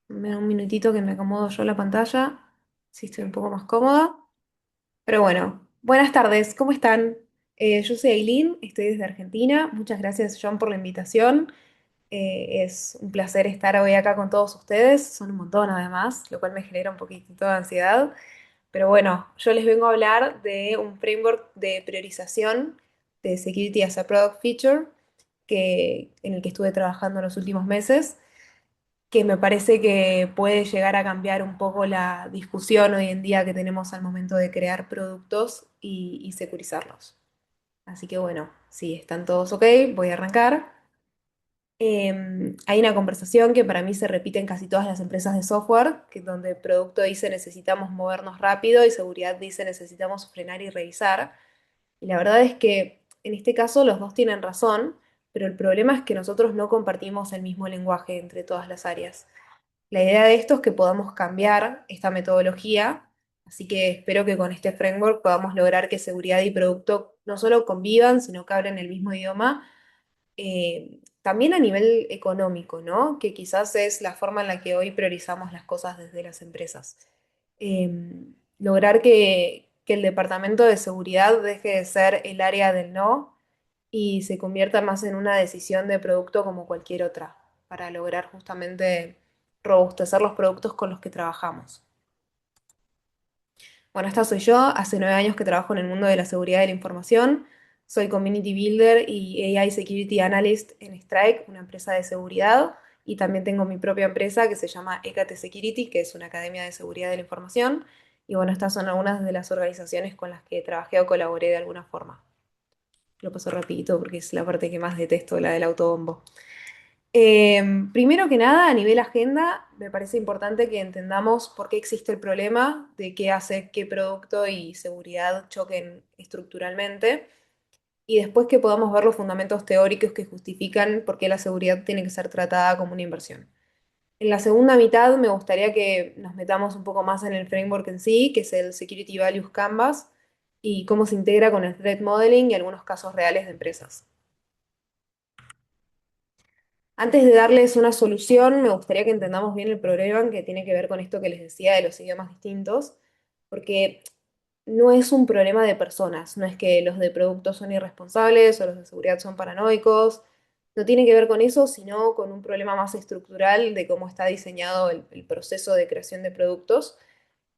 Me da un minutito que me acomodo yo la pantalla, si estoy un poco más cómoda. Pero bueno, buenas tardes, ¿cómo están? Yo soy Aileen, estoy desde Argentina. Muchas gracias, John, por la invitación. Es un placer estar hoy acá con todos ustedes. Son un montón además, lo cual me genera un poquitito de ansiedad. Pero bueno, yo les vengo a hablar de un framework de priorización de Security as a Product Feature en el que estuve trabajando en los últimos meses, que me parece que puede llegar a cambiar un poco la discusión hoy en día que tenemos al momento de crear productos y securizarlos. Así que bueno, si están todos ok, voy a arrancar. Hay una conversación que para mí se repite en casi todas las empresas de software, que donde producto dice necesitamos movernos rápido y seguridad dice necesitamos frenar y revisar. Y la verdad es que en este caso los dos tienen razón, pero el problema es que nosotros no compartimos el mismo lenguaje entre todas las áreas. La idea de esto es que podamos cambiar esta metodología, así que espero que con este framework podamos lograr que seguridad y producto no solo convivan, sino que hablen el mismo idioma, también a nivel económico, ¿no? Que quizás es la forma en la que hoy priorizamos las cosas desde las empresas. Lograr que el departamento de seguridad deje de ser el área del no y se convierta más en una decisión de producto como cualquier otra, para lograr justamente robustecer los productos con los que trabajamos. Bueno, esta soy yo, hace 9 años que trabajo en el mundo de la seguridad de la información. Soy Community Builder y AI Security Analyst en Strike, una empresa de seguridad, y también tengo mi propia empresa que se llama Ecate Security, que es una academia de seguridad de la información. Y bueno, estas son algunas de las organizaciones con las que trabajé o colaboré de alguna forma. Lo paso rapidito porque es la parte que más detesto, la del autobombo. Primero que nada, a nivel agenda, me parece importante que entendamos por qué existe el problema de qué hace que producto y seguridad choquen estructuralmente, y después que podamos ver los fundamentos teóricos que justifican por qué la seguridad tiene que ser tratada como una inversión. En la segunda mitad me gustaría que nos metamos un poco más en el framework en sí, que es el Security Values Canvas, y cómo se integra con el Threat Modeling y algunos casos reales de empresas. Antes de darles una solución, me gustaría que entendamos bien el problema que tiene que ver con esto que les decía de los idiomas distintos, porque no es un problema de personas, no es que los de productos son irresponsables o los de seguridad son paranoicos, no tiene que ver con eso, sino con un problema más estructural de cómo está diseñado el proceso de creación de productos,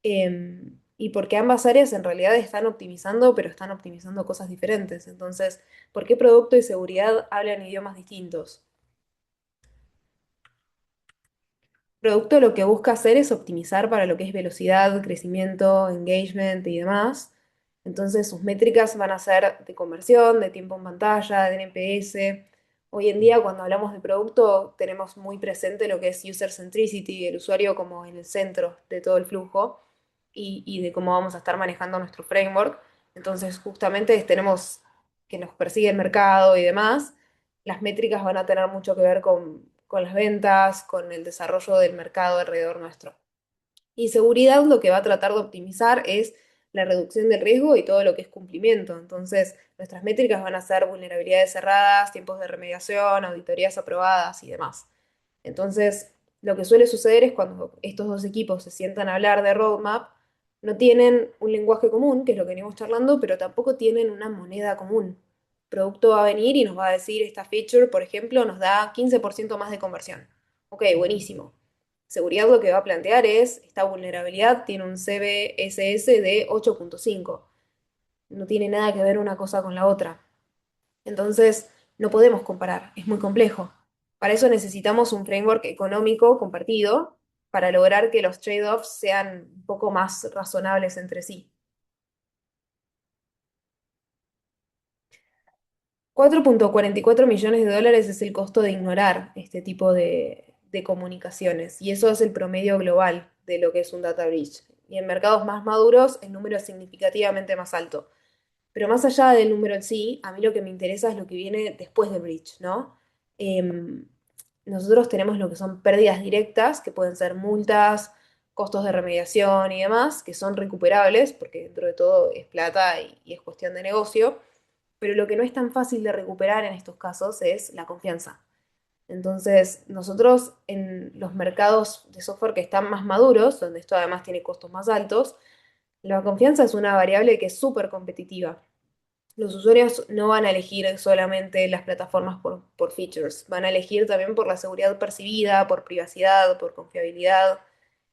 y porque ambas áreas en realidad están optimizando, pero están optimizando cosas diferentes. Entonces, ¿por qué producto y seguridad hablan idiomas distintos? Producto lo que busca hacer es optimizar para lo que es velocidad, crecimiento, engagement y demás. Entonces sus métricas van a ser de conversión, de tiempo en pantalla, de NPS. Hoy en día cuando hablamos de producto tenemos muy presente lo que es user centricity, el usuario como en el centro de todo el flujo y de cómo vamos a estar manejando nuestro framework. Entonces justamente tenemos que nos persigue el mercado y demás, las métricas van a tener mucho que ver con las ventas, con el desarrollo del mercado alrededor nuestro. Y seguridad lo que va a tratar de optimizar es la reducción del riesgo y todo lo que es cumplimiento. Entonces, nuestras métricas van a ser vulnerabilidades cerradas, tiempos de remediación, auditorías aprobadas y demás. Entonces, lo que suele suceder es cuando estos dos equipos se sientan a hablar de roadmap, no tienen un lenguaje común, que es lo que venimos charlando, pero tampoco tienen una moneda común. Producto va a venir y nos va a decir, esta feature, por ejemplo, nos da 15% más de conversión. Ok, buenísimo. Seguridad lo que va a plantear es, esta vulnerabilidad tiene un CVSS de 8.5. No tiene nada que ver una cosa con la otra. Entonces, no podemos comparar, es muy complejo. Para eso necesitamos un framework económico compartido para lograr que los trade-offs sean un poco más razonables entre sí. 4,44 millones de dólares es el costo de ignorar este tipo de comunicaciones, y eso es el promedio global de lo que es un data breach. Y en mercados más maduros el número es significativamente más alto. Pero más allá del número en sí, a mí lo que me interesa es lo que viene después del breach, ¿no? Em, Nosotros tenemos lo que son pérdidas directas, que pueden ser multas, costos de remediación y demás, que son recuperables, porque dentro de todo es plata y es cuestión de negocio, pero lo que no es tan fácil de recuperar en estos casos es la confianza. Entonces, nosotros en los mercados de software que están más maduros, donde esto además tiene costos más altos, la confianza es una variable que es súper competitiva. Los usuarios no van a elegir solamente las plataformas por features, van a elegir también por la seguridad percibida, por privacidad, por confiabilidad.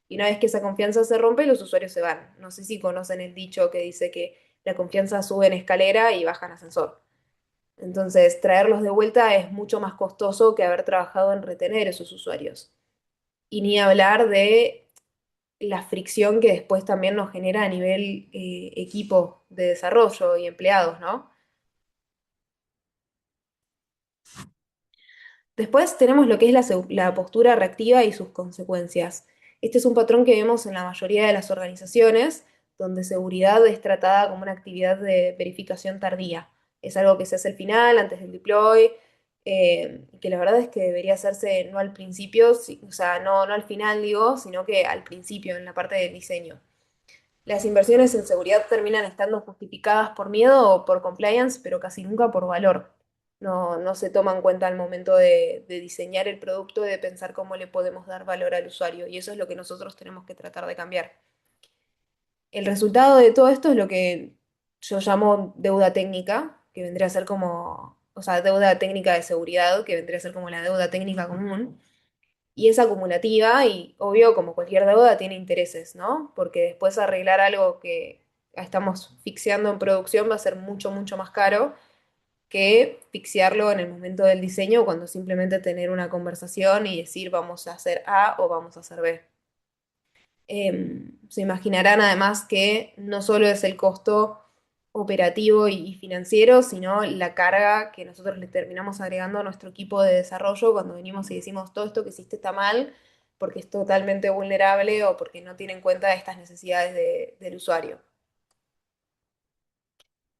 Y una vez que esa confianza se rompe, los usuarios se van. No sé si conocen el dicho que dice que la confianza sube en escalera y baja en ascensor. Entonces, traerlos de vuelta es mucho más costoso que haber trabajado en retener esos usuarios. Y ni hablar de la fricción que después también nos genera a nivel equipo de desarrollo y empleados, ¿no? Después tenemos lo que es la postura reactiva y sus consecuencias. Este es un patrón que vemos en la mayoría de las organizaciones, donde seguridad es tratada como una actividad de verificación tardía. Es algo que se hace al final, antes del deploy, que la verdad es que debería hacerse no al principio, o sea, no al final digo, sino que al principio, en la parte del diseño. Las inversiones en seguridad terminan estando justificadas por miedo o por compliance, pero casi nunca por valor. No se toma en cuenta al momento de diseñar el producto y de pensar cómo le podemos dar valor al usuario. Y eso es lo que nosotros tenemos que tratar de cambiar. El resultado de todo esto es lo que yo llamo deuda técnica, que vendría a ser como, o sea, deuda técnica de seguridad, que vendría a ser como la deuda técnica común y es acumulativa y obvio, como cualquier deuda, tiene intereses, ¿no? Porque después arreglar algo que estamos fixiando en producción va a ser mucho, mucho más caro que fixiarlo en el momento del diseño cuando simplemente tener una conversación y decir vamos a hacer A o vamos a hacer B. Se imaginarán además que no solo es el costo operativo y financiero, sino la carga que nosotros le terminamos agregando a nuestro equipo de desarrollo cuando venimos y decimos todo esto que hiciste está mal porque es totalmente vulnerable o porque no tiene en cuenta estas necesidades del usuario.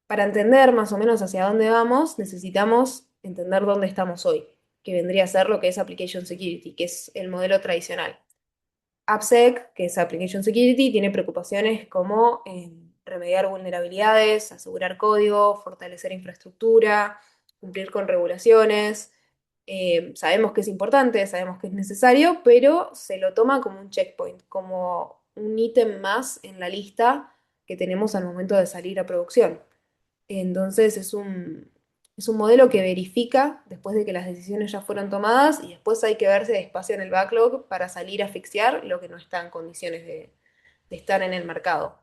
Para entender más o menos hacia dónde vamos, necesitamos entender dónde estamos hoy, que vendría a ser lo que es Application Security, que es el modelo tradicional. AppSec, que es Application Security, tiene preocupaciones como remediar vulnerabilidades, asegurar código, fortalecer infraestructura, cumplir con regulaciones. Sabemos que es importante, sabemos que es necesario, pero se lo toma como un checkpoint, como un ítem más en la lista que tenemos al momento de salir a producción. Entonces es un modelo que verifica después de que las decisiones ya fueron tomadas y después hay que ver si hay espacio en el backlog para salir a fixear lo que no está en condiciones de estar en el mercado.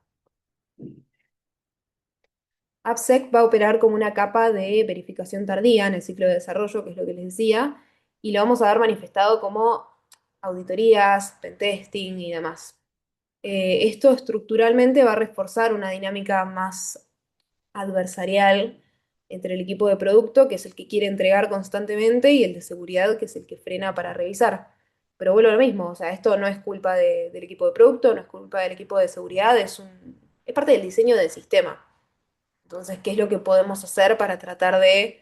AppSec va a operar como una capa de verificación tardía en el ciclo de desarrollo, que es lo que les decía, y lo vamos a ver manifestado como auditorías, pentesting y demás. Esto estructuralmente va a reforzar una dinámica más adversarial entre el equipo de producto, que es el que quiere entregar constantemente, y el de seguridad, que es el que frena para revisar. Pero vuelvo a lo mismo, o sea, esto no es culpa del equipo de producto, no es culpa del equipo de seguridad, es parte del diseño del sistema. Entonces, ¿qué es lo que podemos hacer para tratar de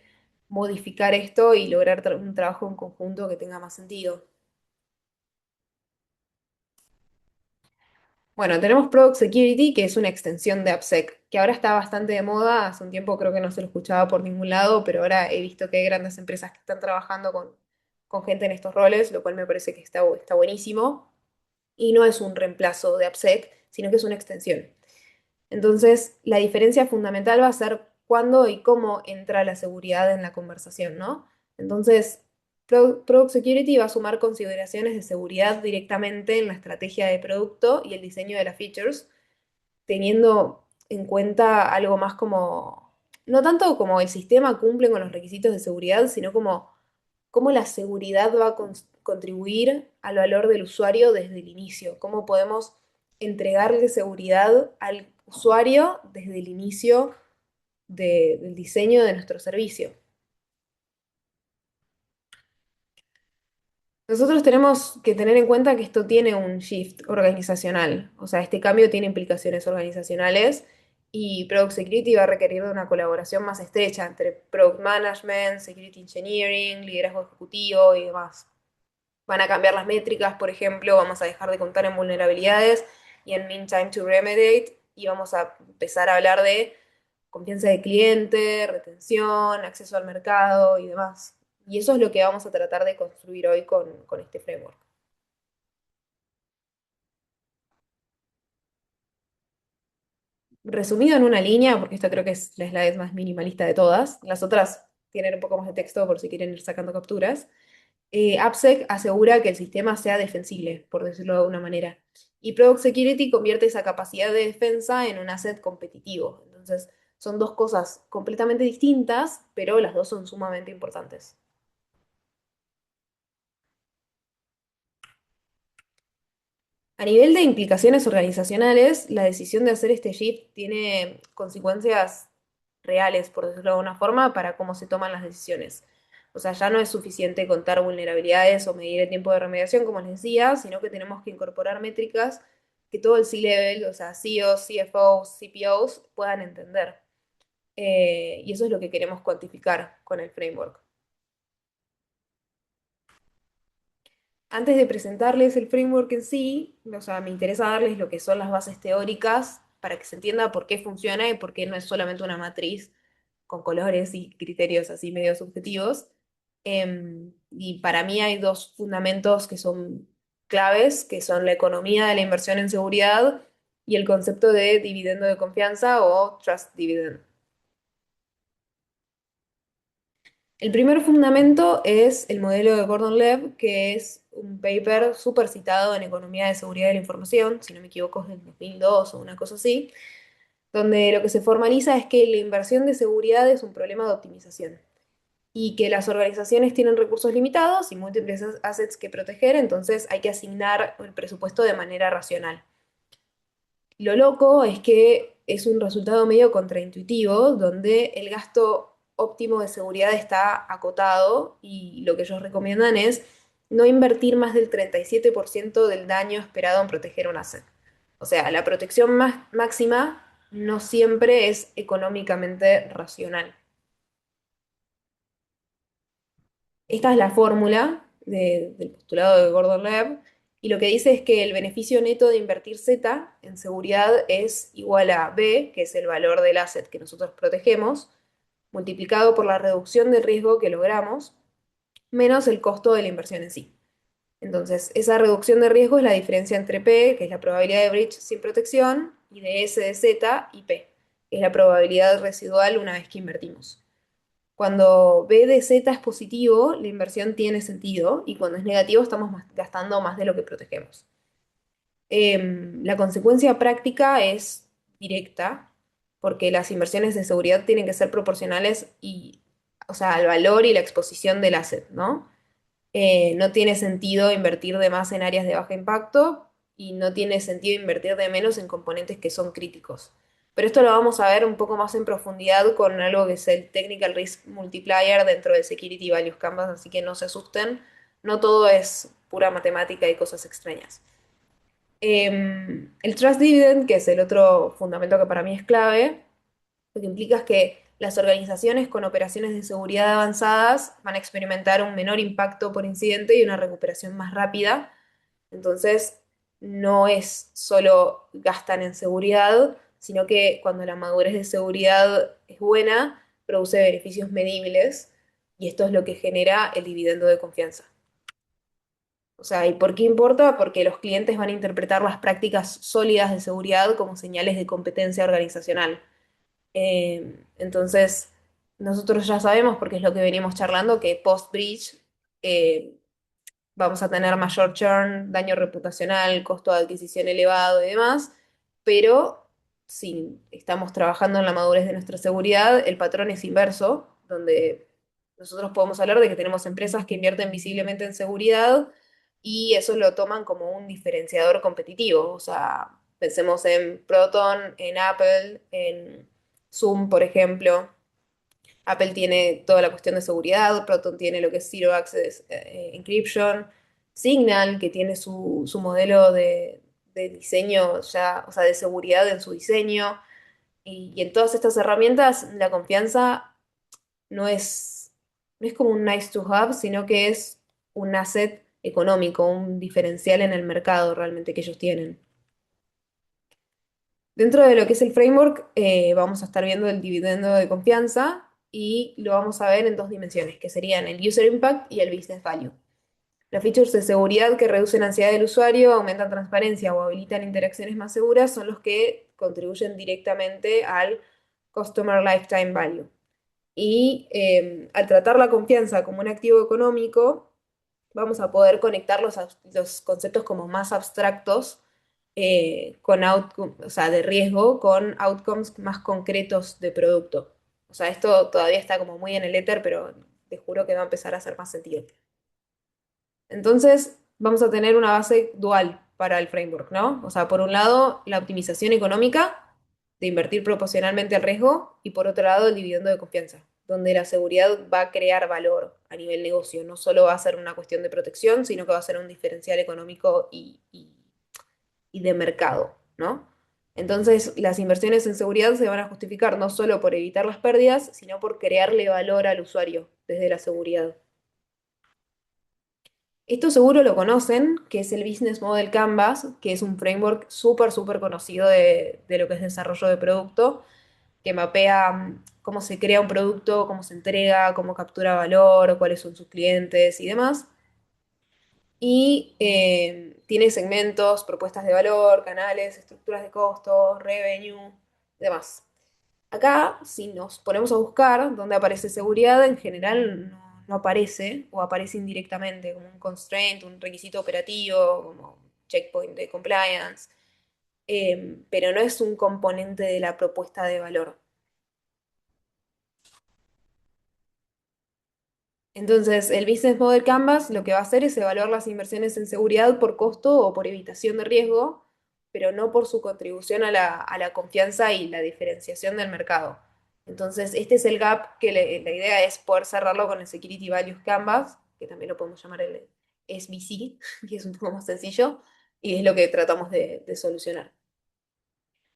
modificar esto y lograr un trabajo en conjunto que tenga más sentido? Bueno, tenemos Product Security, que es una extensión de AppSec, que ahora está bastante de moda. Hace un tiempo creo que no se lo escuchaba por ningún lado, pero ahora he visto que hay grandes empresas que están trabajando con gente en estos roles, lo cual me parece que está buenísimo. Y no es un reemplazo de AppSec, sino que es una extensión. Entonces, la diferencia fundamental va a ser cuándo y cómo entra la seguridad en la conversación, ¿no? Entonces, Product Security va a sumar consideraciones de seguridad directamente en la estrategia de producto y el diseño de las features, teniendo en cuenta algo más como, no tanto como el sistema cumple con los requisitos de seguridad, sino como cómo la seguridad va a contribuir al valor del usuario desde el inicio, cómo podemos entregarle seguridad al usuario desde el inicio del diseño de nuestro servicio. Nosotros tenemos que tener en cuenta que esto tiene un shift organizacional, o sea, este cambio tiene implicaciones organizacionales y Product Security va a requerir de una colaboración más estrecha entre Product Management, Security Engineering, liderazgo ejecutivo y demás. Van a cambiar las métricas, por ejemplo, vamos a dejar de contar en vulnerabilidades y en mean time to remediate y vamos a empezar a hablar de confianza de cliente, retención, acceso al mercado y demás. Y eso es lo que vamos a tratar de construir hoy con este framework. Resumido en una línea, porque esta creo que es la slide más minimalista de todas, las otras tienen un poco más de texto por si quieren ir sacando capturas. AppSec asegura que el sistema sea defensible, por decirlo de alguna manera. Y Product Security convierte esa capacidad de defensa en un asset competitivo. Entonces, son dos cosas completamente distintas, pero las dos son sumamente importantes. A nivel de implicaciones organizacionales, la decisión de hacer este shift tiene consecuencias reales, por decirlo de alguna forma, para cómo se toman las decisiones. O sea, ya no es suficiente contar vulnerabilidades o medir el tiempo de remediación, como les decía, sino que tenemos que incorporar métricas que todo el C-level, o sea, CEOs, CFOs, CPOs, puedan entender. Y eso es lo que queremos cuantificar con el framework. Antes de presentarles el framework en sí, o sea, me interesa darles lo que son las bases teóricas para que se entienda por qué funciona y por qué no es solamente una matriz con colores y criterios así medio subjetivos. Y para mí hay dos fundamentos que son claves, que son la economía de la inversión en seguridad y el concepto de dividendo de confianza o trust dividend. El primer fundamento es el modelo de Gordon Lev, que es un paper súper citado en Economía de Seguridad de la Información, si no me equivoco es del 2002 o una cosa así, donde lo que se formaliza es que la inversión de seguridad es un problema de optimización y que las organizaciones tienen recursos limitados y múltiples assets que proteger, entonces hay que asignar el presupuesto de manera racional. Lo loco es que es un resultado medio contraintuitivo, donde el gasto óptimo de seguridad está acotado y lo que ellos recomiendan es no invertir más del 37% del daño esperado en proteger un asset. O sea, la protección máxima no siempre es económicamente racional. Esta es la fórmula del postulado de Gordon Lev, y lo que dice es que el beneficio neto de invertir Z en seguridad es igual a B, que es el valor del asset que nosotros protegemos, multiplicado por la reducción del riesgo que logramos, menos el costo de la inversión en sí. Entonces, esa reducción de riesgo es la diferencia entre P, que es la probabilidad de breach sin protección, y de S de Z y P, que es la probabilidad residual una vez que invertimos. Cuando B de Z es positivo, la inversión tiene sentido y cuando es negativo estamos gastando más de lo que protegemos. La consecuencia práctica es directa porque las inversiones de seguridad tienen que ser proporcionales y, o sea, al valor y la exposición del asset, ¿no? No tiene sentido invertir de más en áreas de bajo impacto y no tiene sentido invertir de menos en componentes que son críticos. Pero esto lo vamos a ver un poco más en profundidad con algo que es el Technical Risk Multiplier dentro de Security Values Canvas, así que no se asusten, no todo es pura matemática y cosas extrañas. El Trust Dividend, que es el otro fundamento que para mí es clave, lo que implica es que las organizaciones con operaciones de seguridad avanzadas van a experimentar un menor impacto por incidente y una recuperación más rápida. Entonces, no es solo gastan en seguridad, sino que cuando la madurez de seguridad es buena, produce beneficios medibles y esto es lo que genera el dividendo de confianza. O sea, ¿y por qué importa? Porque los clientes van a interpretar las prácticas sólidas de seguridad como señales de competencia organizacional. Entonces, nosotros ya sabemos, porque es lo que venimos charlando, que post-breach vamos a tener mayor churn, daño reputacional, costo de adquisición elevado y demás, pero si estamos trabajando en la madurez de nuestra seguridad, el patrón es inverso, donde nosotros podemos hablar de que tenemos empresas que invierten visiblemente en seguridad y eso lo toman como un diferenciador competitivo. O sea, pensemos en Proton, en Apple, en Zoom, por ejemplo. Apple tiene toda la cuestión de seguridad, Proton tiene lo que es Zero Access Encryption, Signal, que tiene su modelo de diseño ya, o sea, de seguridad en su diseño. Y en todas estas herramientas, la confianza no es como un nice to have, sino que es un asset económico, un diferencial en el mercado realmente que ellos tienen. Dentro de lo que es el framework, vamos a estar viendo el dividendo de confianza, y lo vamos a ver en dos dimensiones, que serían el user impact y el business value. Las features de seguridad que reducen la ansiedad del usuario, aumentan transparencia o habilitan interacciones más seguras son los que contribuyen directamente al Customer Lifetime Value. Y al tratar la confianza como un activo económico, vamos a poder conectar los conceptos como más abstractos con o sea, de riesgo con outcomes más concretos de producto. O sea, esto todavía está como muy en el éter, pero te juro que va a empezar a hacer más sentido. Entonces, vamos a tener una base dual para el framework, ¿no? O sea, por un lado, la optimización económica de invertir proporcionalmente al riesgo y por otro lado, el dividendo de confianza, donde la seguridad va a crear valor a nivel negocio. No solo va a ser una cuestión de protección, sino que va a ser un diferencial económico y de mercado, ¿no? Entonces, las inversiones en seguridad se van a justificar no solo por evitar las pérdidas, sino por crearle valor al usuario desde la seguridad. Esto seguro lo conocen, que es el Business Model Canvas, que es un framework súper, súper conocido de lo que es desarrollo de producto, que mapea cómo se crea un producto, cómo se entrega, cómo captura valor, cuáles son sus clientes y demás. Y tiene segmentos, propuestas de valor, canales, estructuras de costo, revenue, demás. Acá, si nos ponemos a buscar dónde aparece seguridad, en general no aparece o aparece indirectamente como un constraint, un requisito operativo, como checkpoint de compliance, pero no es un componente de la propuesta de valor. Entonces, el Business Model Canvas lo que va a hacer es evaluar las inversiones en seguridad por costo o por evitación de riesgo, pero no por su contribución a la confianza y la diferenciación del mercado. Entonces, este es el gap que la idea es poder cerrarlo con el Security Values Canvas, que también lo podemos llamar el SVC, que es un poco más sencillo, y es lo que tratamos de solucionar.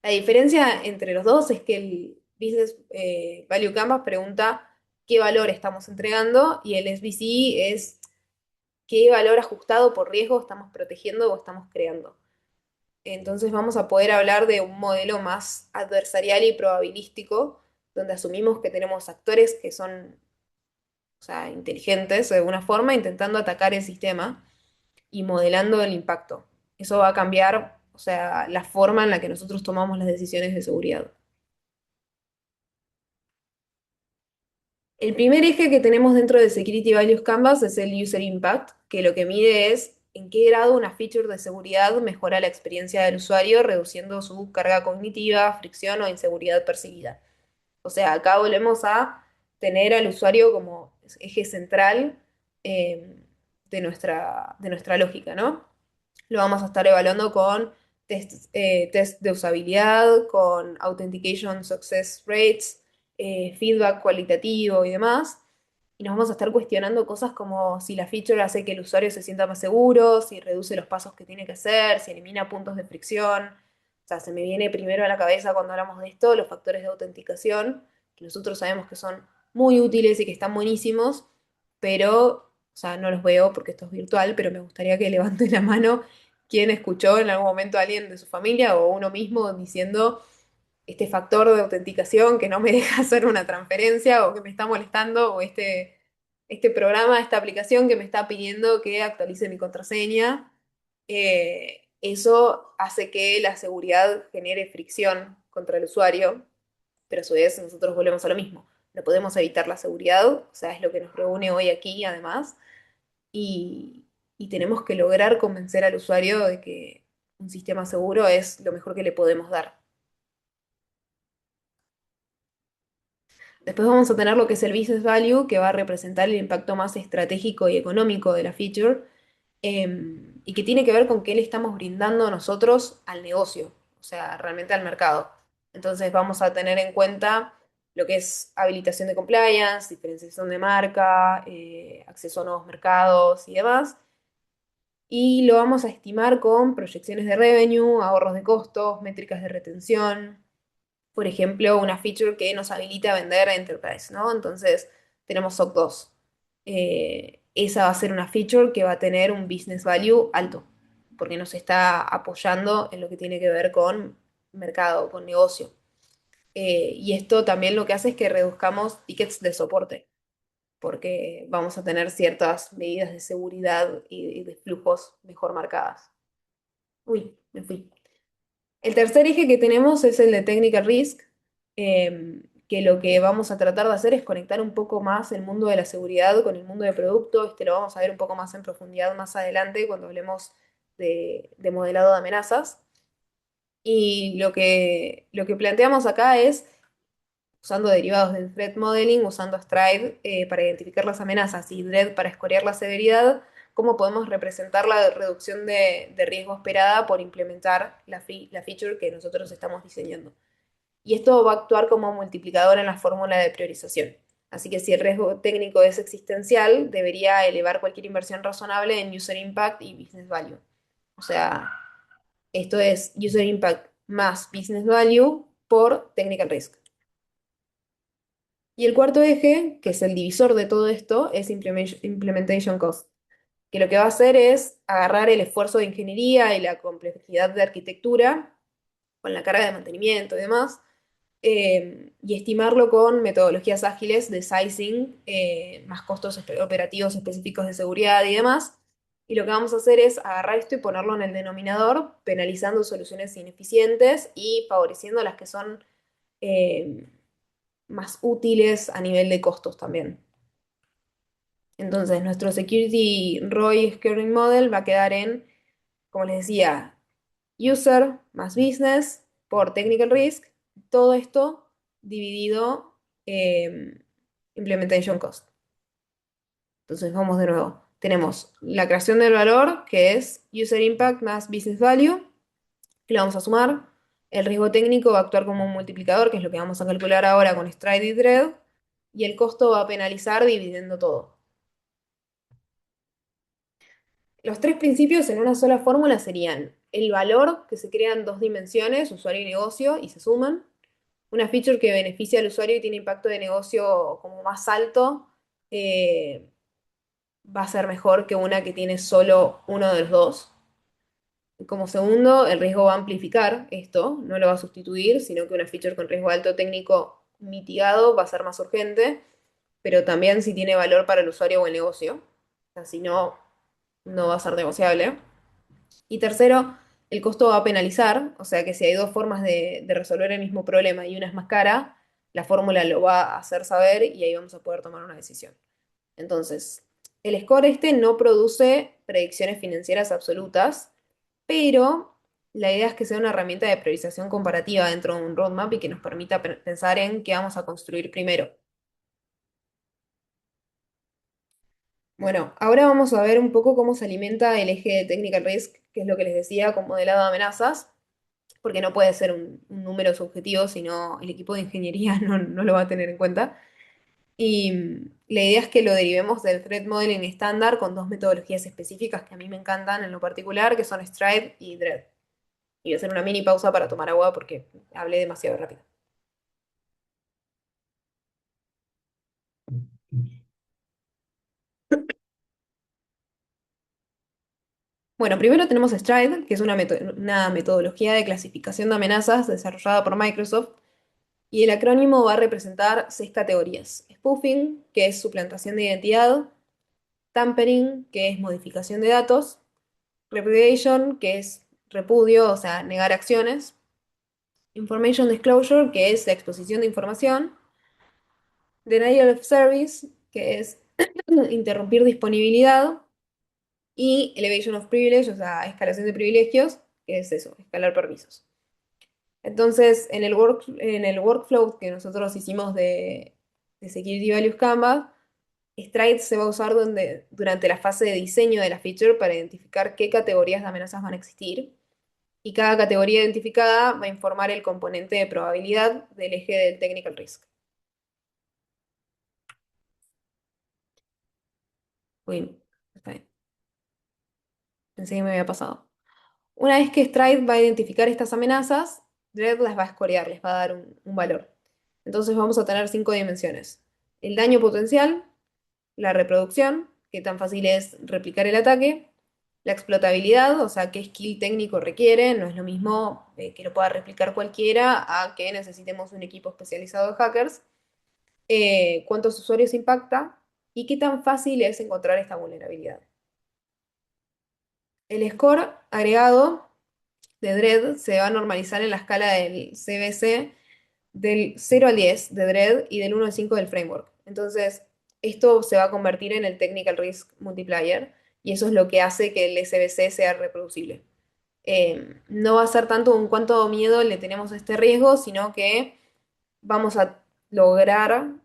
La diferencia entre los dos es que el Business Value Canvas pregunta qué valor estamos entregando y el SBC es qué valor ajustado por riesgo estamos protegiendo o estamos creando. Entonces vamos a poder hablar de un modelo más adversarial y probabilístico, donde asumimos que tenemos actores que son, o sea, inteligentes de alguna forma, intentando atacar el sistema y modelando el impacto. Eso va a cambiar, o sea, la forma en la que nosotros tomamos las decisiones de seguridad. El primer eje que tenemos dentro de Security Values Canvas es el User Impact, que lo que mide es en qué grado una feature de seguridad mejora la experiencia del usuario, reduciendo su carga cognitiva, fricción o inseguridad percibida. O sea, acá volvemos a tener al usuario como eje central eh, de nuestra lógica, ¿no? Lo vamos a estar evaluando con test de usabilidad, con Authentication Success Rates, feedback cualitativo y demás. Y nos vamos a estar cuestionando cosas como si la feature hace que el usuario se sienta más seguro, si reduce los pasos que tiene que hacer, si elimina puntos de fricción. O sea, se me viene primero a la cabeza cuando hablamos de esto los factores de autenticación, que nosotros sabemos que son muy útiles y que están buenísimos, pero, o sea, no los veo porque esto es virtual, pero me gustaría que levante la mano quien escuchó en algún momento a alguien de su familia o uno mismo diciendo este factor de autenticación que no me deja hacer una transferencia o que me está molestando o este programa, esta aplicación que me está pidiendo que actualice mi contraseña. Eso hace que la seguridad genere fricción contra el usuario, pero a su vez nosotros volvemos a lo mismo. No podemos evitar la seguridad, o sea, es lo que nos reúne hoy aquí además, y, y tenemos que lograr convencer al usuario de que un sistema seguro es lo mejor que le podemos dar. Después vamos a tener lo que es el business value, que va a representar el impacto más estratégico y económico de la feature, y que tiene que ver con qué le estamos brindando nosotros al negocio, o sea, realmente al mercado. Entonces vamos a tener en cuenta lo que es habilitación de compliance, diferenciación de marca, acceso a nuevos mercados y demás. Y lo vamos a estimar con proyecciones de revenue, ahorros de costos, métricas de retención, por ejemplo, una feature que nos habilita a vender a Enterprise, ¿no? Entonces, tenemos SOC 2. Esa va a ser una feature que va a tener un business value alto, porque nos está apoyando en lo que tiene que ver con mercado, con negocio. Y esto también lo que hace es que reduzcamos tickets de soporte, porque vamos a tener ciertas medidas de seguridad y de flujos mejor marcadas. Uy, me fui. El tercer eje que tenemos es el de Technical Risk, que lo que vamos a tratar de hacer es conectar un poco más el mundo de la seguridad con el mundo de producto. Este lo vamos a ver un poco más en profundidad más adelante cuando hablemos de modelado de amenazas. Y lo que planteamos acá es, usando derivados del threat modeling, usando Stride para identificar las amenazas y Dread para escorear la severidad, cómo podemos representar la reducción de riesgo esperada por implementar la feature que nosotros estamos diseñando. Y esto va a actuar como multiplicador en la fórmula de priorización. Así que si el riesgo técnico es existencial, debería elevar cualquier inversión razonable en user impact y business value. O sea, esto es user impact más business value por technical risk. Y el cuarto eje, que es el divisor de todo esto, es implementation cost, que lo que va a hacer es agarrar el esfuerzo de ingeniería y la complejidad de arquitectura, con la carga de mantenimiento y demás, y estimarlo con metodologías ágiles de sizing, más costos operativos específicos de seguridad y demás. Y lo que vamos a hacer es agarrar esto y ponerlo en el denominador, penalizando soluciones ineficientes y favoreciendo las que son eh, más útiles a nivel de costos también. Entonces, nuestro Security ROI Scoring Model va a quedar en, como les decía, User más Business por Technical Risk, todo esto dividido Implementation Cost. Entonces, vamos de nuevo. Tenemos la creación del valor, que es User Impact más Business Value, que lo vamos a sumar. El riesgo técnico va a actuar como un multiplicador, que es lo que vamos a calcular ahora con Stride y Dread, y el costo va a penalizar dividiendo todo. Los tres principios en una sola fórmula serían el valor, que se crea en dos dimensiones, usuario y negocio, y se suman. Una feature que beneficia al usuario y tiene impacto de negocio como más alto, eh, va a ser mejor que una que tiene solo uno de los dos. Como segundo, el riesgo va a amplificar esto, no lo va a sustituir, sino que una feature con riesgo alto técnico mitigado va a ser más urgente, pero también si tiene valor para el usuario o el negocio. O sea, si no, no va a ser negociable. Y tercero, el costo va a penalizar, o sea que si hay dos formas de resolver el mismo problema y una es más cara, la fórmula lo va a hacer saber y ahí vamos a poder tomar una decisión. Entonces, el score este no produce predicciones financieras absolutas, pero la idea es que sea una herramienta de priorización comparativa dentro de un roadmap y que nos permita pensar en qué vamos a construir primero. Bueno, ahora vamos a ver un poco cómo se alimenta el eje de Technical Risk, que es lo que les decía, con modelado de amenazas, porque no puede ser un número subjetivo, sino el equipo de ingeniería no lo va a tener en cuenta. Y la idea es que lo derivemos del Threat Modeling estándar con dos metodologías específicas que a mí me encantan en lo particular, que son Stride y Dread. Y voy a hacer una mini pausa para tomar agua porque hablé demasiado rápido. Bueno, primero tenemos Stride, que es una metodología de clasificación de amenazas desarrollada por Microsoft, y el acrónimo va a representar seis categorías. Spoofing, que es suplantación de identidad; tampering, que es modificación de datos; repudiation, que es repudio, o sea, negar acciones; information disclosure, que es la exposición de información; denial of service, que es interrumpir disponibilidad; y elevation of privilege, o sea, escalación de privilegios, que es eso, escalar permisos. Entonces, en el workflow que nosotros hicimos de Security Values Canvas, Stride se va a usar durante la fase de diseño de la feature para identificar qué categorías de amenazas van a existir. Y cada categoría identificada va a informar el componente de probabilidad del eje del technical risk. Uy, está bien. Pensé que me había pasado. Una vez que Stride va a identificar estas amenazas, Dread las va a escorear, les va a dar un valor. Entonces vamos a tener cinco dimensiones. El daño potencial, la reproducción, qué tan fácil es replicar el ataque, La explotabilidad, o sea, qué skill técnico requiere, no es lo mismo que lo pueda replicar cualquiera a que necesitemos un equipo especializado de hackers. Cuántos usuarios impacta y qué tan fácil es encontrar esta vulnerabilidad. El score agregado de Dread se va a normalizar en la escala del CBC del 0 al 10 de Dread y del 1 al 5 del framework. Entonces, esto se va a convertir en el Technical Risk Multiplier y eso es lo que hace que el SBC sea reproducible. No va a ser tanto un cuánto miedo le tenemos a este riesgo, sino que vamos a lograr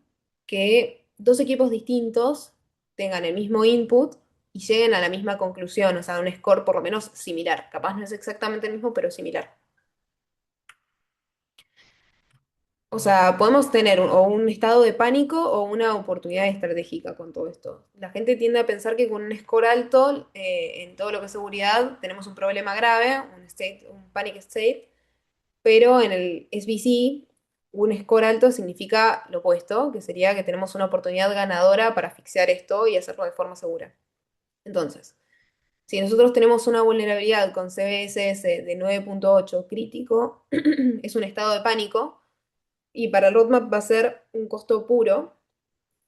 que dos equipos distintos tengan el mismo input y lleguen a la misma conclusión, o sea, un score por lo menos similar. Capaz no es exactamente el mismo, pero similar. O sea, podemos tener o un estado de pánico o una oportunidad estratégica con todo esto. La gente tiende a pensar que con un score alto en todo lo que es seguridad tenemos un problema grave, un panic state, pero en el SBC un score alto significa lo opuesto, que sería que tenemos una oportunidad ganadora para fixear esto y hacerlo de forma segura. Entonces, si nosotros tenemos una vulnerabilidad con CVSS de 9.8 crítico, es un estado de pánico y para el roadmap va a ser un costo puro,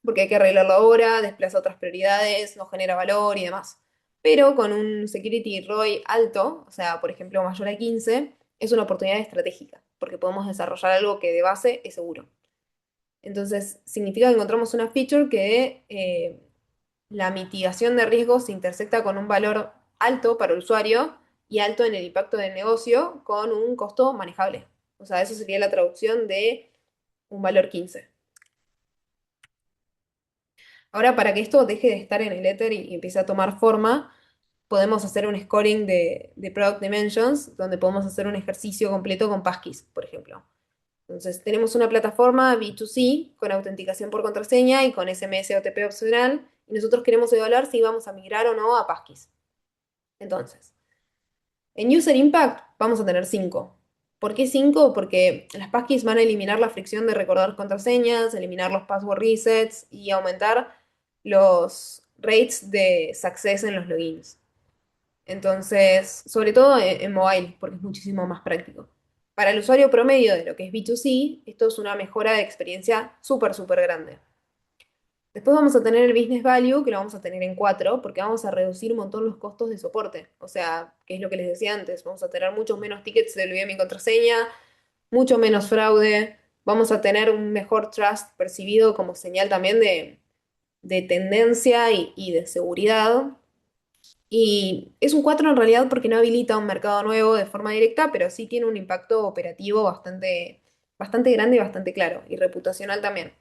porque hay que arreglarlo ahora, desplaza otras prioridades, no genera valor y demás. Pero con un security ROI alto, o sea, por ejemplo, mayor a 15, es una oportunidad estratégica, porque podemos desarrollar algo que de base es seguro. Entonces, significa que encontramos una feature que la mitigación de riesgos se intersecta con un valor alto para el usuario y alto en el impacto del negocio con un costo manejable. O sea, eso sería la traducción de un valor 15. Ahora, para que esto deje de estar en el Ether y empiece a tomar forma, podemos hacer un scoring de Product Dimensions, donde podemos hacer un ejercicio completo con passkeys, por ejemplo. Entonces, tenemos una plataforma B2C con autenticación por contraseña y con SMS OTP opcional, y nosotros queremos evaluar si vamos a migrar o no a passkeys. Entonces, en User Impact vamos a tener 5. ¿Por qué 5? Porque las passkeys van a eliminar la fricción de recordar contraseñas, eliminar los password resets y aumentar los rates de success en los logins. Entonces, sobre todo en mobile, porque es muchísimo más práctico. Para el usuario promedio de lo que es B2C, esto es una mejora de experiencia súper, súper grande. Después vamos a tener el business value, que lo vamos a tener en 4, porque vamos a reducir un montón los costos de soporte. O sea, que es lo que les decía antes, vamos a tener muchos menos tickets de olvidé mi contraseña, mucho menos fraude, vamos a tener un mejor trust percibido como señal también de tendencia y de seguridad. Y es un 4 en realidad porque no habilita un mercado nuevo de forma directa, pero sí tiene un impacto operativo bastante, bastante grande y bastante claro, y reputacional también.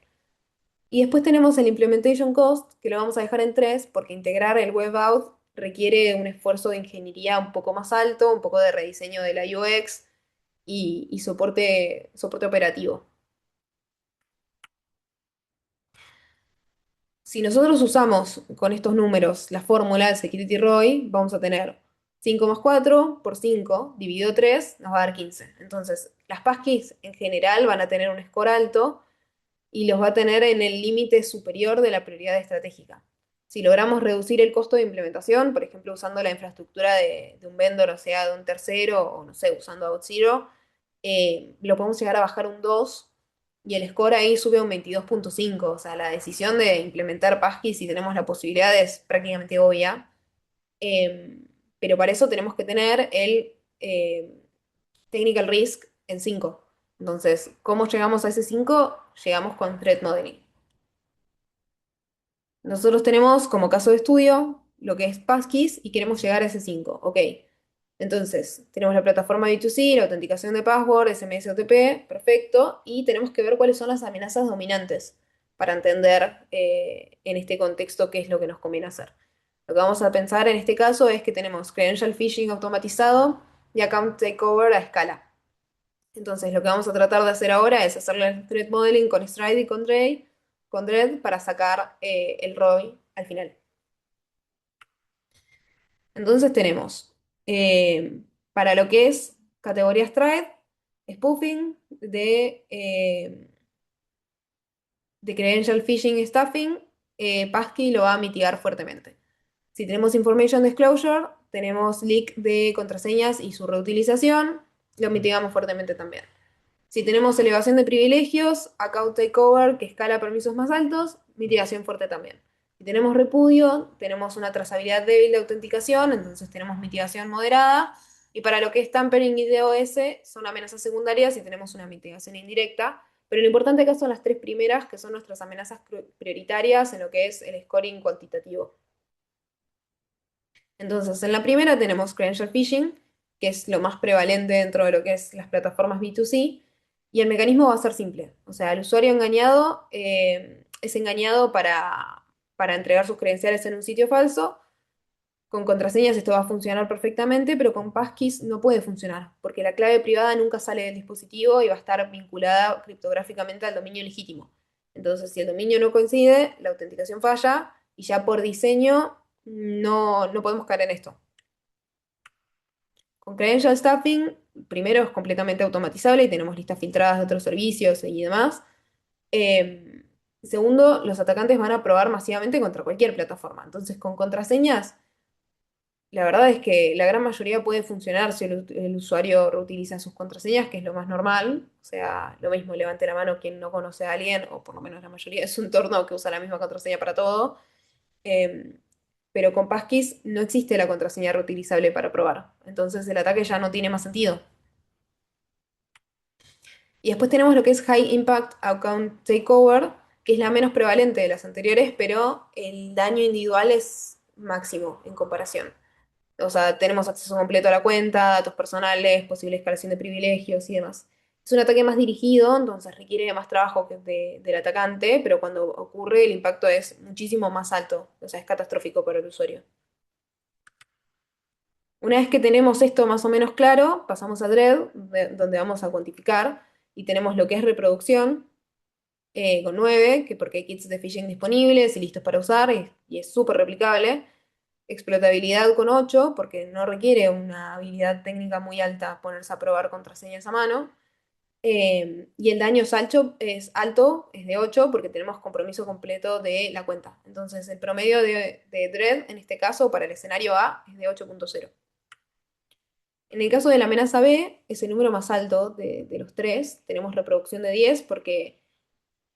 Y después tenemos el implementation cost, que lo vamos a dejar en 3 porque integrar el web auth requiere un esfuerzo de ingeniería un poco más alto, un poco de rediseño de la UX y soporte operativo. Si nosotros usamos con estos números la fórmula del Security ROI, vamos a tener 5 más 4 por 5 dividido 3 nos va a dar 15. Entonces, las passkeys en general van a tener un score alto y los va a tener en el límite superior de la prioridad estratégica. Si logramos reducir el costo de implementación, por ejemplo, usando la infraestructura de un vendor, o sea, de un tercero, o no sé, usando Auth0, lo podemos llegar a bajar un 2 y el score ahí sube a un 22.5. O sea, la decisión de implementar Passkey si tenemos la posibilidad es prácticamente obvia. Eh, pero para eso tenemos que tener el technical risk en 5. Entonces, ¿cómo llegamos a ese 5? Llegamos con threat modeling. Nosotros tenemos como caso de estudio lo que es passkeys y queremos llegar a ese 5. Ok. Entonces, tenemos la plataforma B2C, la autenticación de password, SMS OTP, perfecto. Y tenemos que ver cuáles son las amenazas dominantes para entender en este contexto qué es lo que nos conviene hacer. Lo que vamos a pensar en este caso es que tenemos credential phishing automatizado y account takeover a escala. Entonces, lo que vamos a tratar de hacer ahora es hacerle el threat modeling con Stride y con Dread para sacar el ROI al final. Entonces tenemos para lo que es categoría Stride, spoofing de credential phishing y stuffing, Passkey lo va a mitigar fuertemente. Si tenemos information disclosure, tenemos leak de contraseñas y su reutilización, lo mitigamos fuertemente también. Si tenemos elevación de privilegios, account takeover que escala permisos más altos, mitigación fuerte también. Si tenemos repudio, tenemos una trazabilidad débil de autenticación, entonces tenemos mitigación moderada. Y para lo que es tampering y DOS, son amenazas secundarias y tenemos una mitigación indirecta. Pero lo importante acá son las tres primeras, que son nuestras amenazas prioritarias en lo que es el scoring cuantitativo. Entonces, en la primera tenemos credential phishing, que es lo más prevalente dentro de lo que es las plataformas B2C, y el mecanismo va a ser simple. O sea, el usuario engañado es engañado para entregar sus credenciales en un sitio falso. Con contraseñas esto va a funcionar perfectamente, pero con passkeys no puede funcionar, porque la clave privada nunca sale del dispositivo y va a estar vinculada criptográficamente al dominio legítimo. Entonces, si el dominio no coincide, la autenticación falla y ya por diseño no podemos caer en esto. Con Credential Stuffing, primero es completamente automatizable y tenemos listas filtradas de otros servicios y demás. Eh, Segundo, los atacantes van a probar masivamente contra cualquier plataforma. Entonces, con contraseñas, la verdad es que la gran mayoría puede funcionar si el usuario reutiliza sus contraseñas, que es lo más normal. O sea, lo mismo, levante la mano quien no conoce a alguien, o por lo menos la mayoría de su entorno que usa la misma contraseña para todo. Eh, pero con Passkeys no existe la contraseña reutilizable para probar. Entonces el ataque ya no tiene más sentido. Y después tenemos lo que es High Impact Account Takeover, que es la menos prevalente de las anteriores, pero el daño individual es máximo en comparación. O sea, tenemos acceso completo a la cuenta, datos personales, posible escalación de privilegios y demás. Es un ataque más dirigido, entonces requiere más trabajo del atacante, pero cuando ocurre el impacto es muchísimo más alto, o sea, es catastrófico para el usuario. Una vez que tenemos esto más o menos claro, pasamos a Dread, donde vamos a cuantificar, y tenemos lo que es reproducción, con 9, que porque hay kits de phishing disponibles y listos para usar, y es súper replicable. Explotabilidad con 8, porque no requiere una habilidad técnica muy alta ponerse a probar contraseñas a mano. Y el daño alto, es de 8, porque tenemos compromiso completo de la cuenta. Entonces, el promedio de Dread, en este caso, para el escenario A, es de 8.0. En el caso de la amenaza B, es el número más alto de los tres. Tenemos reproducción de 10 porque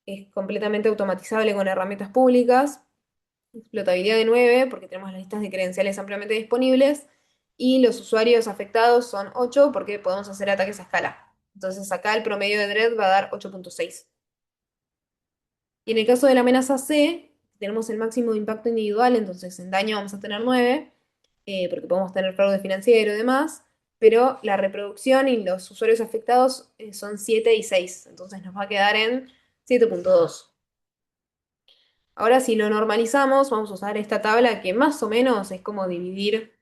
es completamente automatizable con herramientas públicas. Explotabilidad de 9 porque tenemos las listas de credenciales ampliamente disponibles. Y los usuarios afectados son 8 porque podemos hacer ataques a escala. Entonces acá el promedio de Dread va a dar 8.6. Y en el caso de la amenaza C, tenemos el máximo de impacto individual, entonces en daño vamos a tener 9, porque podemos tener fraude financiero y demás, pero la reproducción y los usuarios afectados son 7 y 6, entonces nos va a quedar en 7.2. Ahora si lo normalizamos, vamos a usar esta tabla que más o menos es como dividir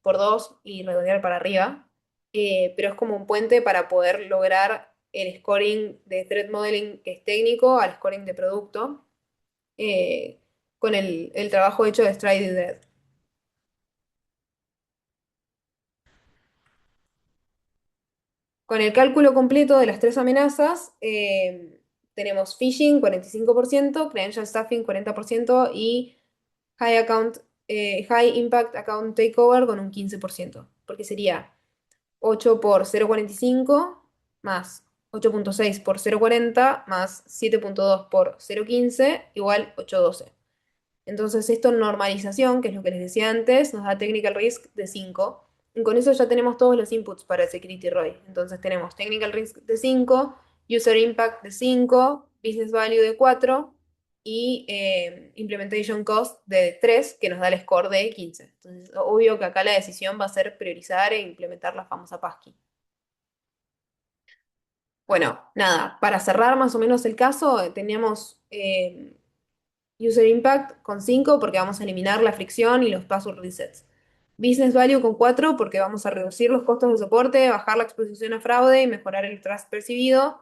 por 2 y redondear para arriba, pero es como un puente para poder lograr el scoring de threat modeling que es técnico al scoring de producto, eh, con el trabajo hecho de Stride y Dead. Con el cálculo completo de las tres amenazas, tenemos phishing 45%, credential stuffing 40% y high impact account takeover con un 15%, porque sería 8 por 0.45 más 8.6 por 0.40 más 7.2 por 0.15 igual 8.12. Entonces, esto en normalización, que es lo que les decía antes, nos da technical risk de 5. Y con eso ya tenemos todos los inputs para el security ROI. Entonces tenemos technical risk de 5, user impact de 5, business value de 4 y implementation cost de 3, que nos da el score de 15. Entonces, obvio que acá la decisión va a ser priorizar e implementar la famosa passkey. Bueno, nada, para cerrar más o menos el caso, teníamos User Impact con 5 porque vamos a eliminar la fricción y los password resets. Business Value con 4 porque vamos a reducir los costos de soporte, bajar la exposición a fraude y mejorar el trust percibido.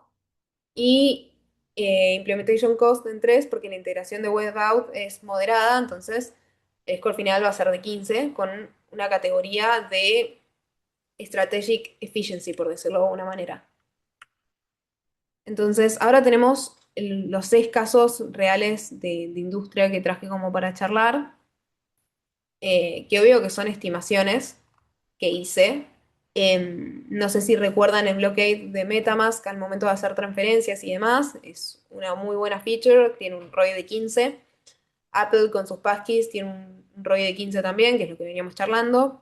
Y Implementation Cost en 3 porque la integración de WebAuth es moderada, entonces el score final va a ser de 15 con una categoría de Strategic Efficiency, por decirlo de alguna manera. Entonces, ahora tenemos los 6 casos reales de industria que traje como para charlar. que obvio que son estimaciones que hice. No sé si recuerdan el blockade de MetaMask al momento de hacer transferencias y demás. Es una muy buena feature, tiene un ROI de 15. Apple con sus passkeys tiene un ROI de 15 también, que es lo que veníamos charlando.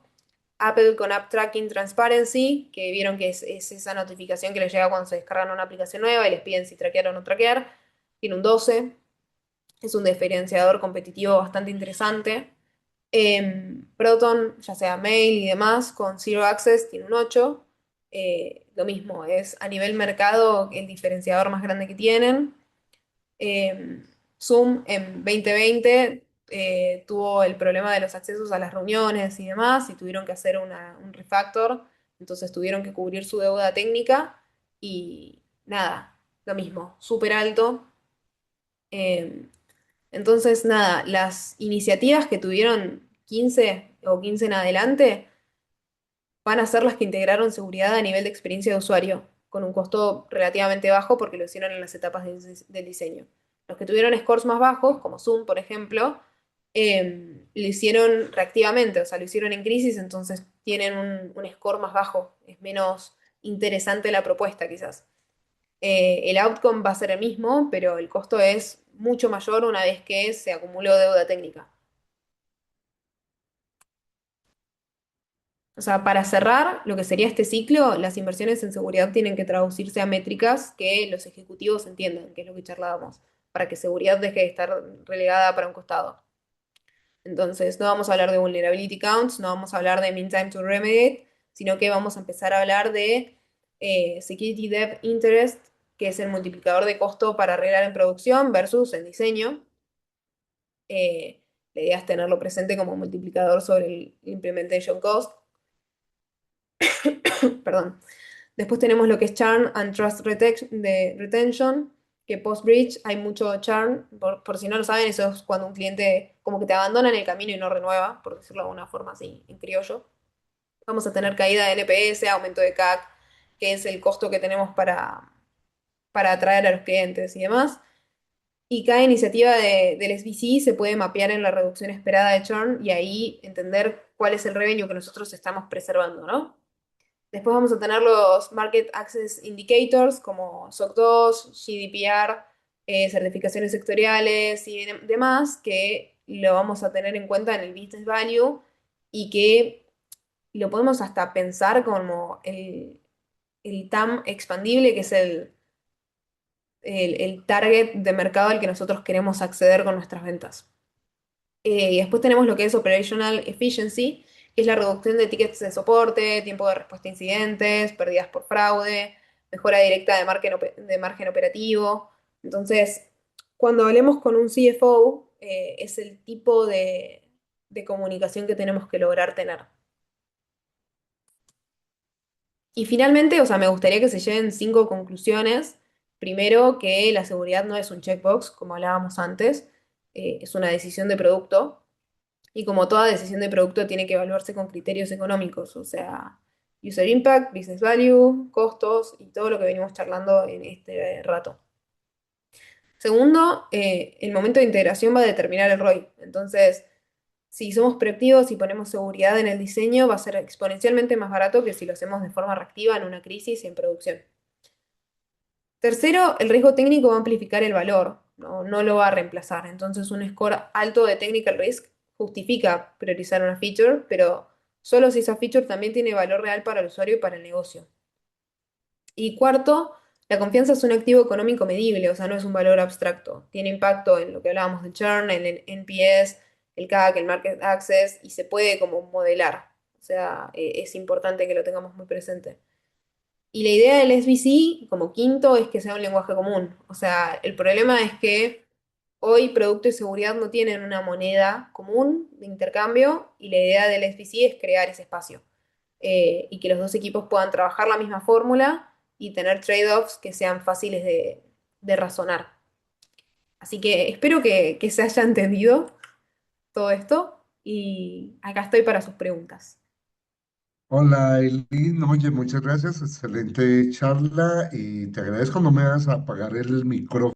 Apple con App Tracking Transparency, que vieron que es esa notificación que les llega cuando se descargan una aplicación nueva y les piden si traquear o no traquear. Tiene un 12. Es un diferenciador competitivo bastante interesante. Proton, ya sea Mail y demás, con Zero Access tiene un 8. Lo mismo, es a nivel mercado el diferenciador más grande que tienen. Zoom en 2020 tuvo el problema de los accesos a las reuniones y demás y tuvieron que hacer un refactor, entonces tuvieron que cubrir su deuda técnica y nada, lo mismo, súper alto. Eh, entonces, nada, las iniciativas que tuvieron 15 o 15 en adelante van a ser las que integraron seguridad a nivel de experiencia de usuario, con un costo relativamente bajo porque lo hicieron en las etapas del diseño. Los que tuvieron scores más bajos, como Zoom, por ejemplo, lo hicieron reactivamente, o sea, lo hicieron en crisis, entonces tienen un score más bajo, es menos interesante la propuesta quizás. El outcome va a ser el mismo, pero el costo es mucho mayor una vez que se acumuló deuda técnica. O sea, para cerrar lo que sería este ciclo, las inversiones en seguridad tienen que traducirse a métricas que los ejecutivos entiendan, que es lo que charlábamos, para que seguridad deje de estar relegada para un costado. Entonces, no vamos a hablar de vulnerability counts, no vamos a hablar de mean time to remediate, sino que vamos a empezar a hablar de security debt interest, que es el multiplicador de costo para arreglar en producción versus en diseño. Eh, la idea es tenerlo presente como multiplicador sobre el implementation cost. Perdón. Después tenemos lo que es churn and trust retention, que post-breach hay mucho churn. Por si no lo saben, eso es cuando un cliente como que te abandona en el camino y no renueva, por decirlo de alguna forma así, en criollo. Vamos a tener caída de NPS, aumento de CAC, que es el costo que tenemos para atraer a los clientes y demás. Y cada iniciativa del SBC se puede mapear en la reducción esperada de churn y ahí entender cuál es el revenue que nosotros estamos preservando, ¿no? Después vamos a tener los Market Access Indicators como SOC 2, GDPR, certificaciones sectoriales y demás, que lo vamos a tener en cuenta en el Business Value y que lo podemos hasta pensar como el TAM expandible, que es el target de mercado al que nosotros queremos acceder con nuestras ventas. Y después tenemos lo que es Operational Efficiency, que es la reducción de tickets de soporte, tiempo de respuesta a incidentes, pérdidas por fraude, mejora directa de margen operativo. Entonces, cuando hablemos con un CFO, es el tipo de comunicación que tenemos que lograr tener. Y finalmente, o sea, me gustaría que se lleven 5 conclusiones. Primero, que la seguridad no es un checkbox, como hablábamos antes, es una decisión de producto. Y como toda decisión de producto tiene que evaluarse con criterios económicos, o sea, user impact, business value, costos y todo lo que venimos charlando en este rato. Segundo, el momento de integración va a determinar el ROI. Entonces, si somos proactivos y ponemos seguridad en el diseño, va a ser exponencialmente más barato que si lo hacemos de forma reactiva en una crisis y en producción. Tercero, el riesgo técnico va a amplificar el valor, no lo va a reemplazar. Entonces, un score alto de technical risk justifica priorizar una feature, pero solo si esa feature también tiene valor real para el usuario y para el negocio. Y cuarto, la confianza es un activo económico medible, o sea, no es un valor abstracto. Tiene impacto en lo que hablábamos del churn, en el NPS, el CAC, el Market Access, y se puede como modelar. O sea, es importante que lo tengamos muy presente. Y la idea del SBC, como quinto, es que sea un lenguaje común. O sea, el problema es que hoy producto y seguridad no tienen una moneda común de intercambio y la idea del SBC es crear ese espacio. Y que los dos equipos puedan trabajar la misma fórmula y tener trade-offs que sean fáciles de razonar. Así que espero que se haya entendido todo esto y acá estoy para sus preguntas. Hola, Eileen. Oye, muchas gracias. Excelente charla y te agradezco. No me vas a apagar el micrófono.